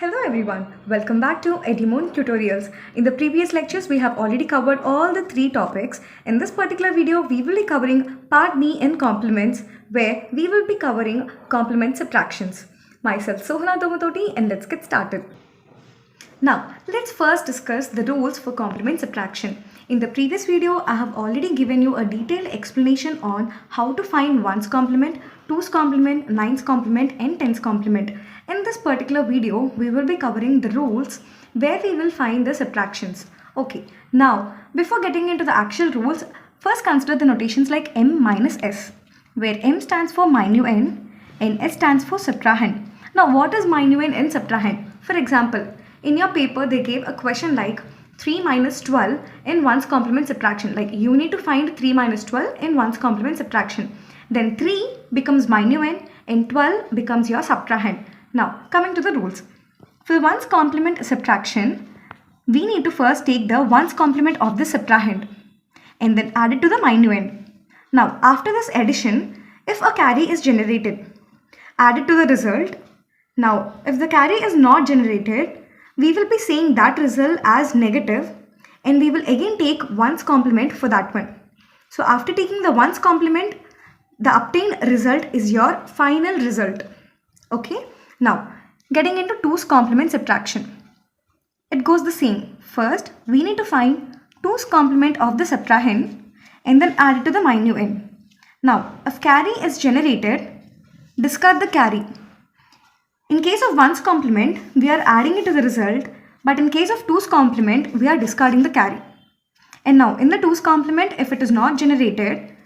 Hello everyone, welcome back to Edimoon Tutorials. In the previous lectures, we have already covered all the three topics. In this particular video, we will be covering part B in complements, where we will be covering complement subtractions. Myself Sohana Domatoti, and let's get started. Now, let's first discuss the rules for complement subtraction. In the previous video, I have already given you a detailed explanation on how to find 1's complement, 2's complement, 9's complement and 10's complement. In this particular video, we will be covering the rules where we will find the subtractions. Okay, now before getting into the actual rules, first consider the notations like m minus s, where m stands for minuend and s stands for subtrahend. Now what is minuend and subtrahend? For example, in your paper they gave a question like 3 minus 12 in 1's complement subtraction. Like you need to find 3 minus 12 in 1's complement subtraction. Then 3 becomes minuend and 12 becomes your subtrahend. Now coming to the rules. For 1's complement subtraction, we need to first take the 1's complement of the subtrahend and then add it to the minuend. Now after this addition, if a carry is generated, add it to the result. Now if the carry is not generated, we will be saying that result as negative and we will again take 1's complement for that one. So after taking the 1's complement, the obtained result is your final result. Okay. Now getting into 2's complement subtraction. It goes the same. First, we need to find 2's complement of the subtrahend and then add it to the minuend. Now, if carry is generated, discard the carry. In case of 1's complement, we are adding it to the result, but in case of 2's complement, we are discarding the carry. And now, in the 2's complement, if it is not generated,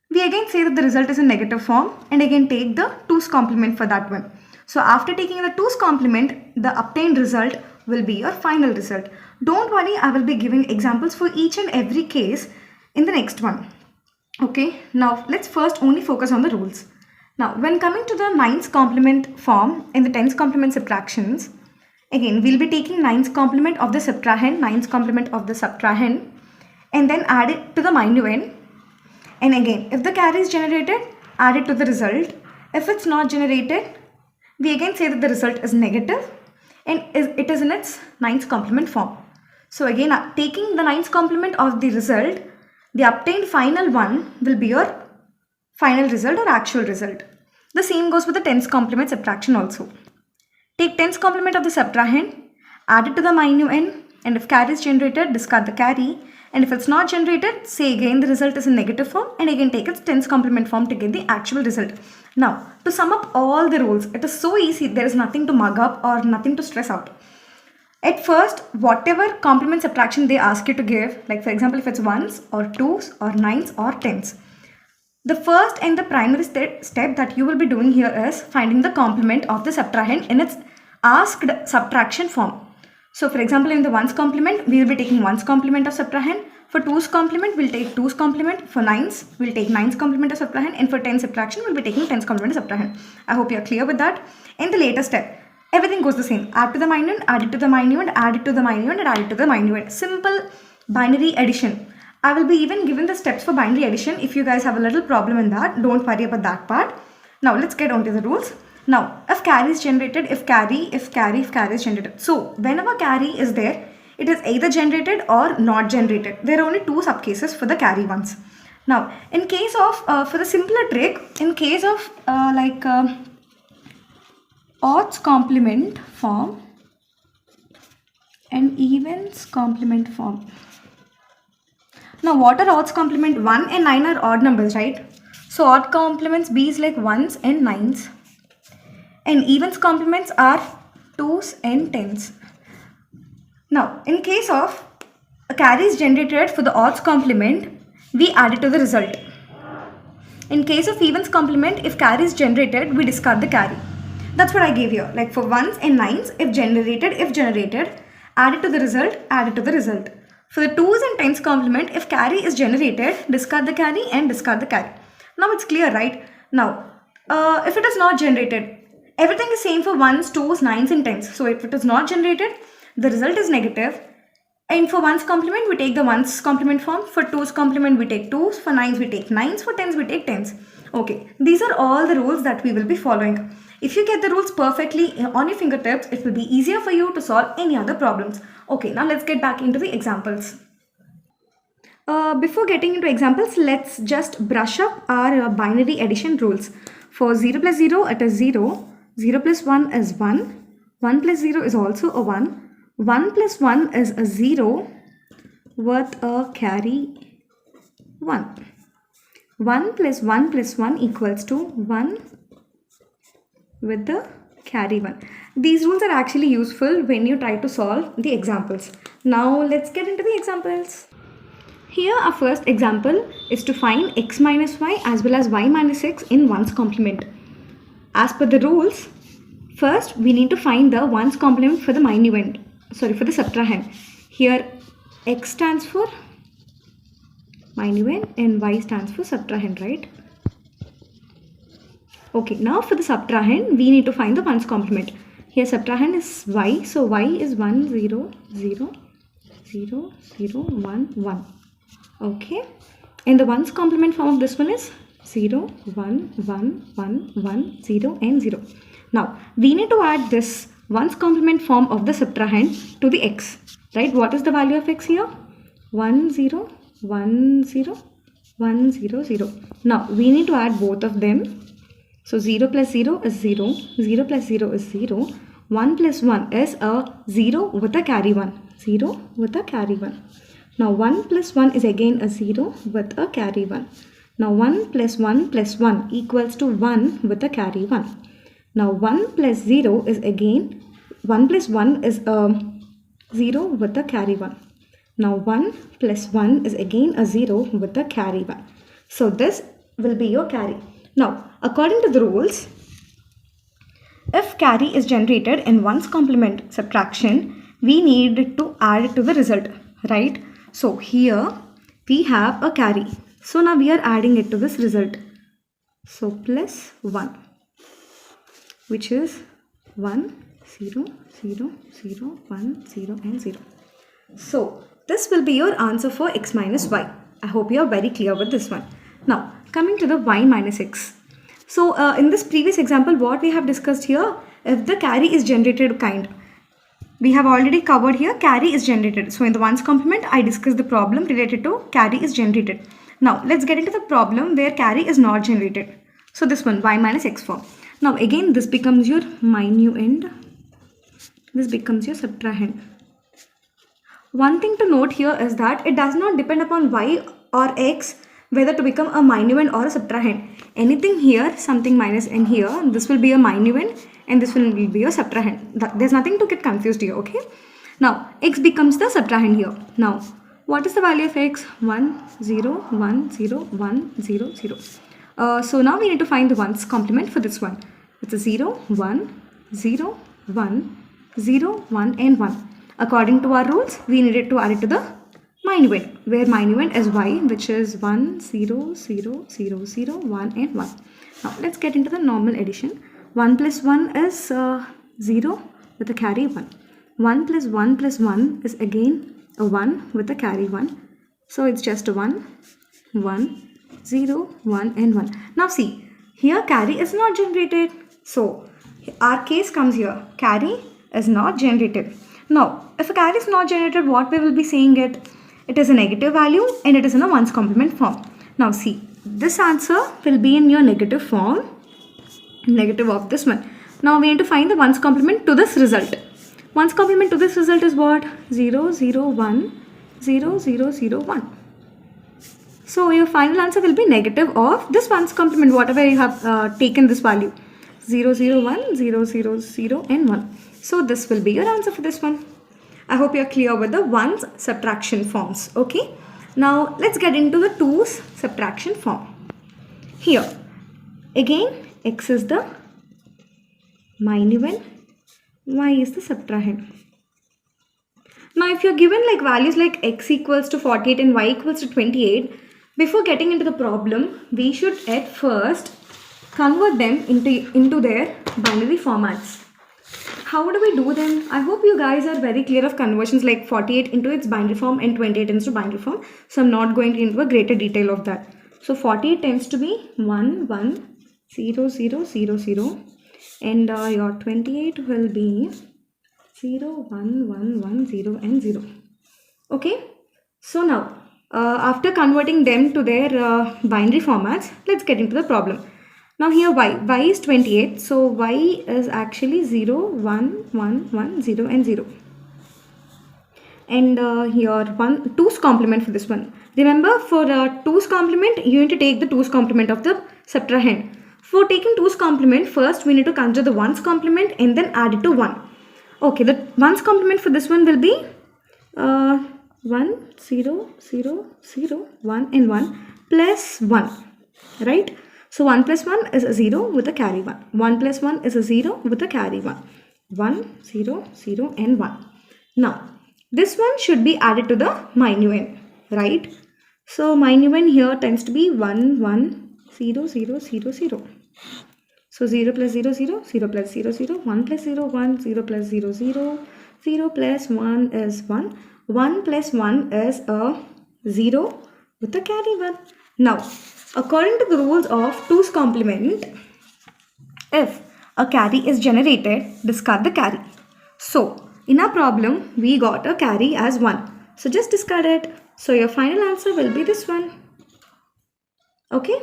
we again say that the result is in negative form and again take the 2's complement for that one. So after taking the 2's complement, the obtained result will be your final result. Don't worry, I will be giving examples for each and every case in the next one. Okay, now let's first only focus on the rules. Now when coming to the 9's complement form in the 10's complement subtractions, again we'll be taking 9's complement of the subtrahend, 9's complement of the subtrahend and then add it to the minuend. And again, if the carry is generated, add it to the result. If it's not generated, we again say that the result is negative and it is in its 9's complement form. So again, taking the 9's complement of the result, the obtained final one will be your final result or actual result. The same goes with the 10's complement subtraction also. Take 10's complement of the subtrahend, add it to the minuend, and if carry is generated, discard the carry. And if it's not generated, say again the result is in negative form and again take its 10's complement form to get the actual result. Now, to sum up all the rules, it is so easy, there is nothing to mug up or nothing to stress out. At first, whatever complement subtraction they ask you to give, like for example if it's 1's or 2's or 9's or 10's, the first and the primary step that you will be doing here is finding the complement of the subtrahend in its asked subtraction form. So for example, in the 1's complement, we will be taking 1's complement of subtrahend. For 2's complement, we'll take 2's complement. For 9's, we'll take 9's complement of subtrahend. And for 10's subtraction, we'll be taking 10's complement of subtrahend. I hope you're clear with that. In the later step, everything goes the same. Add to the minuend, add it to the minuend, add it to the minuend, and add it to the minuend. Simple binary addition. I will be even given the steps for binary addition. If you guys have a little problem in that, don't worry about that part. Now let's get on to the rules. Now, if carry is generated, if carry is generated. So, whenever carry is there, it is either generated or not generated. There are only two subcases for the carry ones. Now, in case of, for the simpler trick, in case of odd's complement form and even's complement form. Now, what are odd's complement? 1 and 9 are odd numbers, right? So, odd complements B is like 1's and 9's. And even's complements are 2's and 10's. Now, in case of a carry is generated for the odd's complement, we add it to the result. In case of even's complement, if carry is generated, we discard the carry. That's what I gave here. Like for 1's and 9's, if generated, add it to the result, add it to the result. For the 2's and 10's complement, if carry is generated, discard the carry and discard the carry. Now it's clear, right? Now, if it is not generated, everything is same for 1's, 2's, 9's and 10's. So if it is not generated, the result is negative. And for 1's complement, we take the 1's complement form. For 2's complement, we take 2's. For 9's, we take 9's. For 10's, we take 10's. Okay, these are all the rules that we will be following. If you get the rules perfectly on your fingertips, it will be easier for you to solve any other problems. Okay, now let's get back into the examples. Before getting into examples, let's just brush up our binary addition rules. For 0 plus 0, it is 0. 0 plus 1 is 1. 1 plus 0 is also a 1. 1 plus 1 is a 0 with a carry 1. 1 plus 1 plus 1 equals to 1 with the carry 1. These rules are actually useful when you try to solve the examples. Now let's get into the examples. Here our first example is to find x minus y as well as y minus x in 1's complement. As per the rules, first we need to find the 1's complement for the minuend, for the subtrahend. Here x stands for minuend and y stands for subtrahend, right? Okay, now for the subtrahend, we need to find the 1's complement. Here subtrahend is y, so y is 1, 0, 0, 0, 0, 1, 1. Okay, and the 1's complement form of this one is 0, 1, 1, 1, 1, 0 and 0. Now, we need to add this 1's complement form of the subtrahend to the x, right? What is the value of x here? 1, 0, 1, 0, 1, 0, 0. Now, we need to add both of them. So, 0 plus 0 is 0, 0 plus 0 is 0, 1 plus 1 is a 0 with a carry 1, 0 with a carry 1. Now 1 plus 1 is again a 0 with a carry 1. Now 1 plus 1 plus 1 equals to 1 with a carry 1. Now 1 plus 0 is again 1 plus 1 is a 0 with a carry 1. Now 1 plus 1 is again a 0 with a carry 1. So this will be your carry. Now according to the rules, if carry is generated in 1's complement subtraction, we need to add it to the result, right? So here we have a carry. So now we are adding it to this result. So plus 1, which is 1, 0, 0, 0, 1, 0 and 0. So this will be your answer for x minus y. I hope you are very clear with this one. Now coming to the y minus x. So in this previous example, what we have discussed here, if the carry is generated kind, we have already covered here carry is generated. So in the 1's complement, I discussed the problem related to carry is generated. Now let's get into the problem where carry is not generated. So this one, y minus x form. Now again, this becomes your minuend. This becomes your subtrahend. One thing to note here is that it does not depend upon y or x whether to become a minuend or a subtrahend. Anything here, something minus in here, this will be a minuend and this will be your subtrahend. There's nothing to get confused here, okay? Now, x becomes the subtrahend here. Now, what is the value of x? 1, 0, 1, 0, 1, 0, 0. So now we need to find the 1's complement for this one. It's a 0, 1, 0, 1, 0, 1 and 1. According to our rules, we needed to add it to the minuend, where minuend is y, which is 1, 0, 0, 0, 0, 1 and 1. Now let's get into the normal addition. 1 plus 1 is 0 with a carry 1. 1 plus 1 plus 1 is again a 1 with a carry 1. So it's just a 1, 1, 0, 1 and 1. Now see, here carry is not generated. So our case comes here, carry is not generated. Now if a carry is not generated, what we will be saying it is a negative value and it is in a 1's complement form. Now see, this answer will be in your negative form, negative of this one. Now we need to find the 1's complement to this result. 1's complement to this result is what? 0, 0, 1, 0, 0, 0, 1. So your final answer will be negative of this 1's complement, whatever you have taken this value. 0, 0, 1, 0, 0, 0 and 1. So this will be your answer for this one. I hope you are clear with the 1's subtraction forms. Okay. Now let's get into the 2's subtraction form. Here again, x is the minuend, y is the subtrahend. Now if you're given like values like x equals to 48 and y equals to 28, before getting into the problem, we should at first convert them into their binary formats. How do we do them? I hope you guys are very clear of conversions like 48 into its binary form and 28 into binary form. So I'm not going into a greater detail of that. So 48 tends to be 1, 1, 0, 0, 0, 0. and your 28 will be 0, 1, 1, 1, 0 and 0. Okay, so now after converting them to their binary formats, let's get into the problem. Now here y is 28, so y is actually 0, 1, 1, 1, 0 and 0. And here 2's complement for this one. Remember, for 2's complement, you need to take the 2's complement of the subtrahend. For taking 2's complement, first we need to consider the 1's complement and then add it to 1. Okay, the 1's complement for this one will be 1, 0, 0, 0, 1 and 1 plus 1, right? So 1 plus 1 is a 0 with a carry 1. 1 plus 1 is a 0 with a carry 1. 1, 0, 0 and 1. Now, this one should be added to the minuend, right? So minuend here tends to be 1, 1, 0, 0, 0, 0. So 0 plus 0, 0, 0 plus 0, 0, 1 plus 0, 1, 0 plus 0, 0, 0 plus 1 is 1, 1 plus 1 is a 0 with a carry 1. Now, according to the rules of 2's complement, if a carry is generated, discard the carry. So, in our problem, we got a carry as 1. So, just discard it. So, your final answer will be this one. Okay?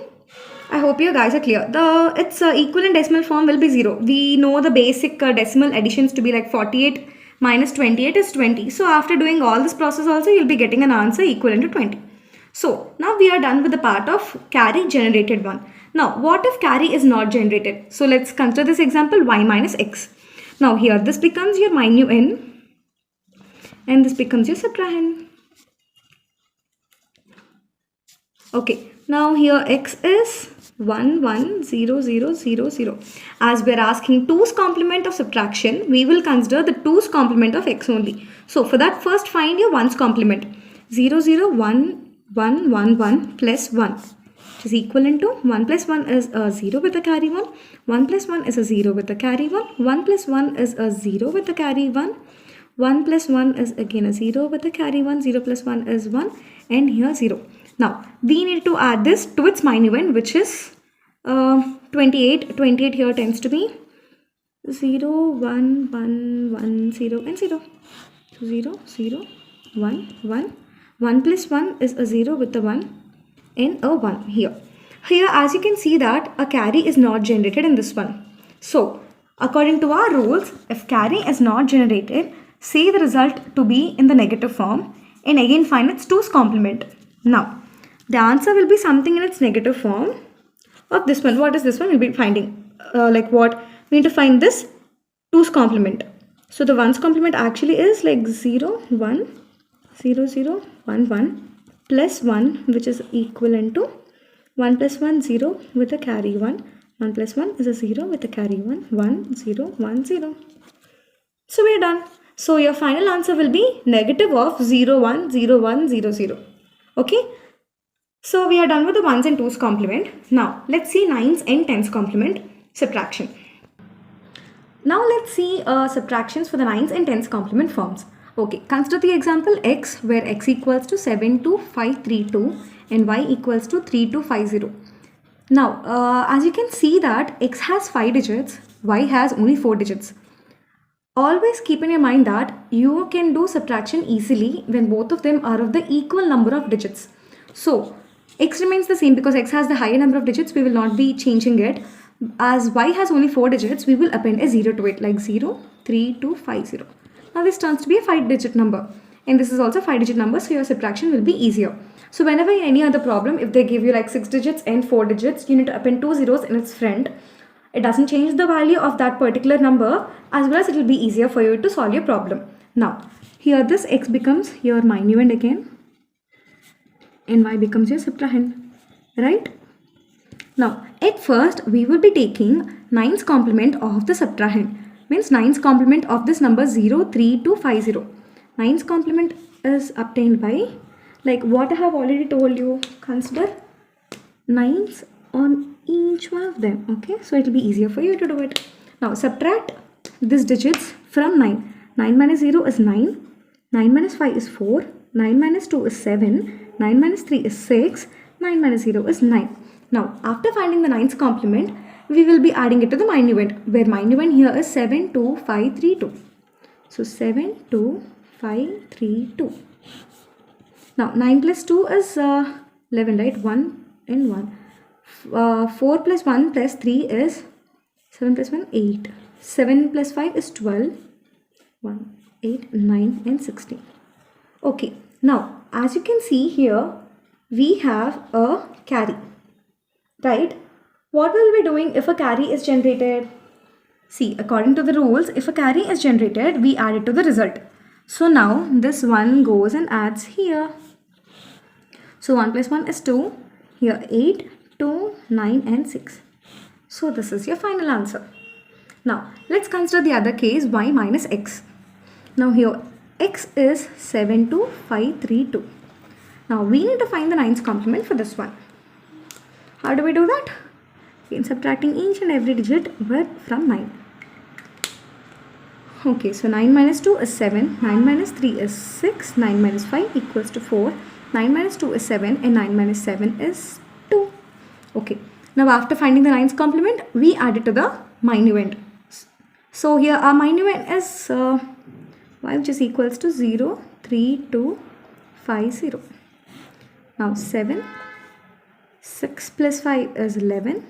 I hope you guys are clear. Its equivalent decimal form will be 0. We know the basic decimal additions to be like 48 minus 28 is 20. So, after doing all this process also, you'll be getting an answer equivalent to 20. So, now we are done with the part of carry generated one. Now, what if carry is not generated? So, let's consider this example y minus x. Now, here this becomes your minuend and this becomes your subtrahend. Okay, now here x is 1, 1, 0, 0, 0, 0. As we are asking 2's complement of subtraction, we will consider the 2's complement of x only. So, for that, first find your 1's complement. 0, 0, 1, 1, 1, 1 plus 1, which is equivalent to 1 plus 1 is a 0 with a carry 1, 1 plus 1 is a 0 with a carry 1, 1 plus 1 is a 0 with a carry 1, 1 plus 1 is again a 0 with a carry 1, 0 plus 1 is 1 and here 0. Now, we need to add this to its minuend, which is 28. 28 here tends to be 0, 1, 1, 1, 0 and 0. So, 0, 0, 1, 1. 1 plus 1 is a 0 with a 1 and a 1 here. Here, as you can see that a carry is not generated in this one. So, according to our rules, if carry is not generated, say the result to be in the negative form and again find its 2's complement. Now, the answer will be something in its negative form of this one. What is this one? We'll be finding like what? We need to find this 2's complement. So, the 1's complement actually is like 0, 1, 0, 0, 1, 1 plus 1, which is equivalent to 1 plus 1, 0 with a carry 1. 1 plus 1 is a 0 with a carry 1. 1, 0, 1, 0. So, we are done. So, your final answer will be negative of 0, 1, 0, 1, 0, 0. Okay. So, we are done with the 1's and 2's complement. Now, let's see 9's and 10's complement subtraction. Now, let's see subtractions for the 9's and 10's complement forms. Okay, consider the example x, where x equals to 72532 and y equals to 3250. Now, as you can see that x has 5 digits, y has only 4 digits. Always keep in your mind that you can do subtraction easily when both of them are of the equal number of digits. So, x remains the same because x has the higher number of digits, we will not be changing it. As y has only 4 digits, we will append a 0 to it like 0, 3, 2, 5, 0. Now this turns to be a 5-digit number and this is also a 5-digit number, so your subtraction will be easier. So whenever in any other problem, if they give you like 6 digits and 4 digits, you need to append 2 zeros in its front. It doesn't change the value of that particular number, as well as it will be easier for you to solve your problem. Now, here this x becomes your minuend again and y becomes your subtrahend, right? Now, at first, we will be taking 9's complement of the subtrahend. Means 9's complement of this number 0, 3, 2, 5, 0. 9's complement is obtained by, like what I have already told you, consider 9's on each one of them. Okay, so it will be easier for you to do it. Now, subtract these digits from 9. 9 minus 0 is 9. 9 minus 5 is 4. 9 minus 2 is 7. 9 minus 3 is 6. 9 minus 0 is 9. Now, after finding the 9's complement, we will be adding it to the minuend, where minuend here is 72532. So 72532. Now 9 plus 2 is 11, right? 1 and 1. 4 plus 1 plus 3 is 7 plus 1, 8. 7 plus 5 is 12. 1, 8, 9 and 16. Okay. Now as you can see here, we have a carry, right? What will we be doing if a carry is generated? See, according to the rules, if a carry is generated, we add it to the result. So now this 1 goes and adds here. So 1 plus 1 is 2. Here 8, 2, 9 and 6. So this is your final answer. Now let's consider the other case, y minus x. Now here x is 72532. Now we need to find the 9's complement for this one. How do we do that? In subtracting each and every digit from 9. Okay, so 9 minus 2 is 7, 9 minus 3 is 6, 9 minus 5 equals to 4, 9 minus 2 is 7 and 9 minus 7 is 2. Okay, now after finding the 9's complement, we add it to the minuend. So here our minuend is y, which is equals to 0, 3, 2, 5, 0. Now 7, 6 plus 5 is 11,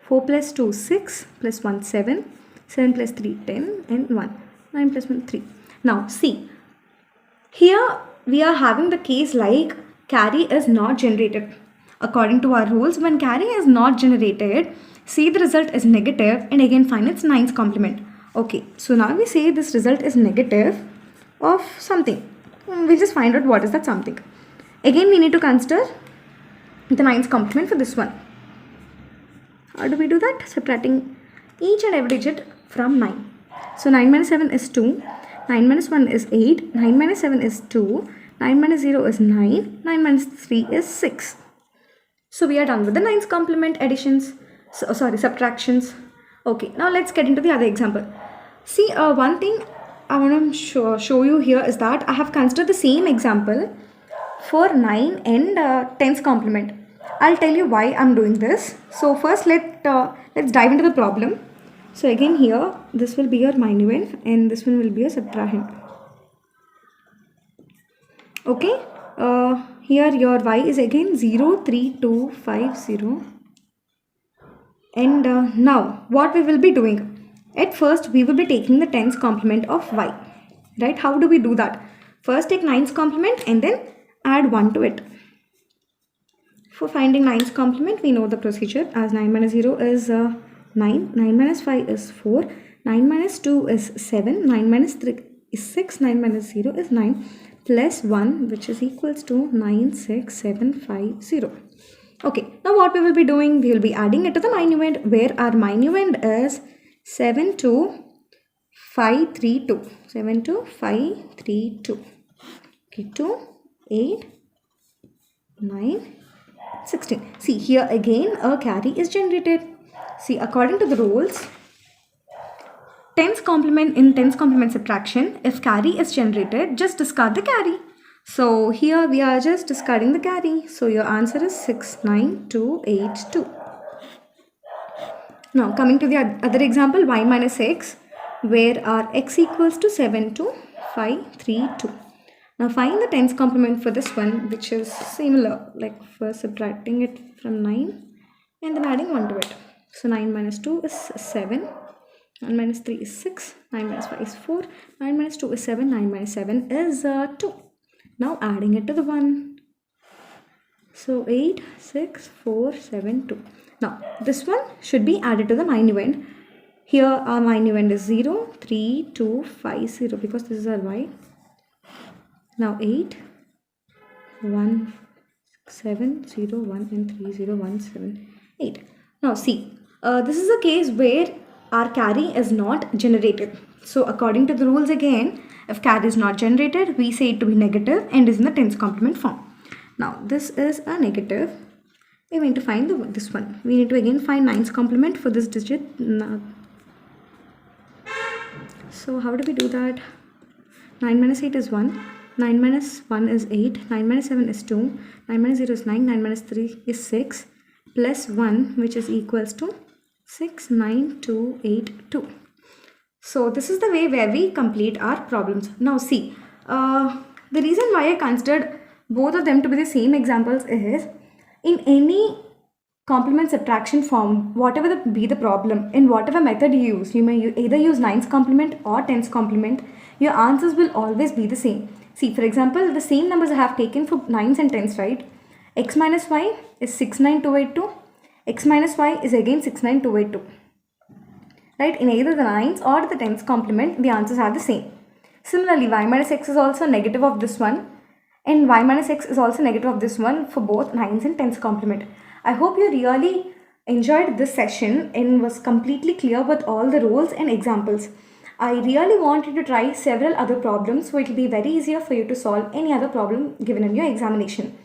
4 plus 2 6, plus 1 7, 7 plus 3 10 and 1, 9 plus 1 3. Now see, here we are having the case like carry is not generated. According to our rules, when carry is not generated, see the result is negative and again find its 9's complement. Okay, so now we say this result is negative of something. We'll just find out what is that something. Again we need to consider the 9's complement for this one. How do we do that? Subtracting each and every digit from 9. So 9 minus 7 is 2, 9 minus 1 is 8, 9 minus 7 is 2, 9 minus 0 is 9, 9 minus 3 is 6. So we are done with the 9's complement additions, subtractions. Okay, now let's get into the other example. See, one thing I want to show you here is that I have considered the same example for 9 and 10's complement. I'll tell you why I'm doing this. So first let's dive into the problem. So again here this will be your minuend and this one will be your subtrahend. Okay, here your y is again 0, 3, 2, 5, 0. And now what we will be doing? At first we will be taking the 10's complement of y, right? How do we do that? First take 9's complement and then add 1 to it. For finding 9's complement, we know the procedure as 9 minus 0 is 9, 9 minus 5 is 4, 9 minus 2 is 7, 9 minus 3 is 6, 9 minus 0 is 9, plus 1 which is equals to 9, 6, 7, 5, 0. Okay, now what we will be doing? We will be adding it to the minuend, where our minuend is 72532. 72532. Okay, 2, 8, 9, 16. See, here again a carry is generated. See, according to the rules, 10's complement in 10's complement subtraction, if carry is generated, just discard the carry. So here we are just discarding the carry. So your answer is 69282. Now coming to the other example, y minus x, where our x equals to 72532. Now find the 10's complement for this one, which is similar, like first subtracting it from 9 and then adding 1 to it. So 9 minus 2 is 7, 9 minus 3 is 6, 9 minus 5 is 4, 9 minus 2 is 7, 9 minus 7 is 2. Now adding it to the 1. So 8, 6, 4, 7, 2. Now this one should be added to the minuend. Here our minuend is 0, 3, 2, 5, 0 because this is our y. Now 8, 1, 7, 0, 1 and 3, 0, 1, 7, 8. Now see, this is a case where our carry is not generated. So according to the rules again, if carry is not generated, we say it to be negative and is in the 10's complement form. Now this is a negative. We are going to find this one. We need to again find 9's complement for this digit. So how do we do that? 9 minus 8 is 1. 9 minus 1 is 8. 9 minus 7 is 2. 9 minus 0 is 9. 9 minus 3 is 6. Plus 1 which is equals to 69282. So this is the way where we complete our problems. Now see, the reason why I considered both of them to be the same examples is, in any complement subtraction form, whatever be the problem, in whatever method you use, you may either use 9's complement or 10's complement, your answers will always be the same. See, for example, the same numbers I have taken for 9's and 10's, right? X minus y is 69282. X minus y is again 69282. Right? In either the 9's or the 10's complement, the answers are the same. Similarly, y minus x is also negative of this one, and y minus x is also negative of this one for both 9's and 10's complement. I hope you really enjoyed this session and was completely clear with all the rules and examples. I really want you to try several other problems, so it will be very easier for you to solve any other problem given in your examination.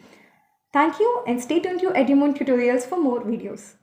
Thank you, and stay tuned to Edumon Tutorials for more videos.